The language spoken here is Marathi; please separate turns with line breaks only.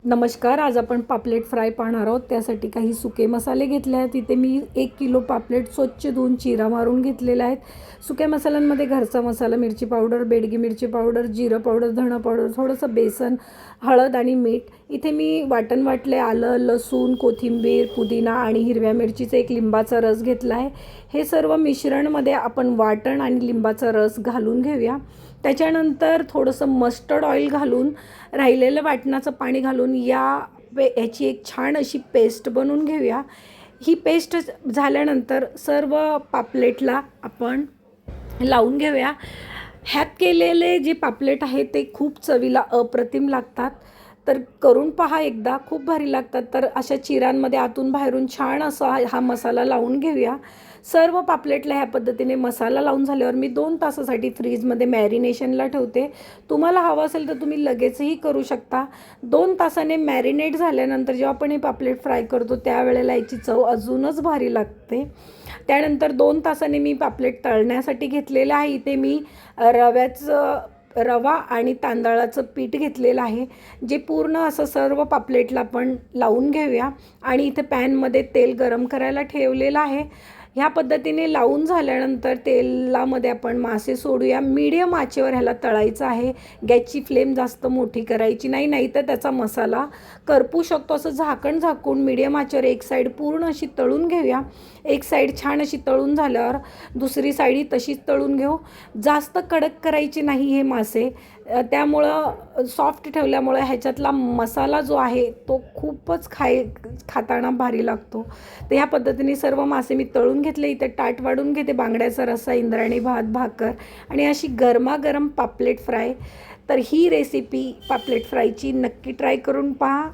नमस्कार. आज आपण पापलेट फ्राय पाहणार आहोत. त्यासाठी काही सुके मसाले घेतले आहेत. इथे मी 1 किलो पापलेट स्वच्छ धुवून चिरा मारून घेतलेला आहेत. सुक्या मसाल्यांमध्ये घरचा मसाला, मिरची पावडर, बेडगी मिरची पावडर, जिरं पावडर, धणं पावडर, थोडंसं बेसन, हळद आणि मीठ. इथे मी वाटण वाटले आलं, लसूण, कोथिंबीर, पुदिना आणि हिरव्या मिरचीचा एक लिंबाचा रस घेतला आहे. हे सर्व मिश्रणमध्ये आपण वाटण आणि लिंबाचा रस घालून घेऊया. त्याच्यानंतर थोडंसं मस्टर्ड ऑइल घालून राहिलेलं वाटणाचं पाणी घालून याची एक छान अशी पेस्ट बनवून घेऊया. ही पेस्ट झाल्यानंतर सर्व पापलेटला आपण लावून घेऊया. ह्यात केलेले जे पापलेट आहे ते खूप चवीला अप्रतिम लागतात. तर करून पहा एकदा, खूप भारी लागतात. तर अशा चिरांमध्ये आतून बाहेरून छान असा हा मसाला लावून घेऊया. सर्व पापलेटला ह्या पद्धतीने मसाला लावून झाल्यावर मी 2 तासासाठी फ्रीजमध्ये मॅरिनेशनला ठेवते. तुम्हाला हवं असेल तर तुम्ही लगेचही करू शकता. 2 तासाने मॅरिनेट झाल्यानंतर जेव्हा आपण हे पापलेट फ्राय करतो त्यावेळेला याची चव अजूनच भारी लागते. त्यानंतर 2 तासाने मी पापलेट तळण्यासाठी घेतलेलं आहे. इथे मी रवा आणि तांदळाचं पीठ घेतलेलं आहे, जे पूर्ण असं सर्व पापलेटला आपण लावून घेऊया. आणि इथे पॅनमध्ये तेल गरम करायला ठेवलेलं आहे. ह्या पद्धतीने लावून झाल्यानंतर तेलामध्ये आपण मासे सोडूया. मीडियम आचेवर ह्याला तळायचं आहे. गॅसची फ्लेम जास्त मोठी करायची नाही, नाहीतर त्याचा मसाला करपू शकतो. असं झाकण झाकून मीडियम आचेवर एक साईड पूर्ण अशी तळून घेऊया. एक साईड छान अशी तळून झाल्यावर दुसरी साईडही तशीच तळून घेऊ. जास्त कडक करायचे नाही हे मासे, त्यामुळं सॉफ्ट ठेवल्यामुळे ह्याच्यातला मसाला जो आहे तो खूपच खाताना भारी लागतो. तर ह्या पद्धतीने सर्व मासे मी तळून घेतले. इथे ताट वाढून घेते. बांगड्याचा रस्सा, इंद्रायणी भात, भाकर आणि अशी गरमागरम पापलेट फ्राय. तर ही रेसिपी पापलेट फ्रायची नक्की ट्राय करून पहा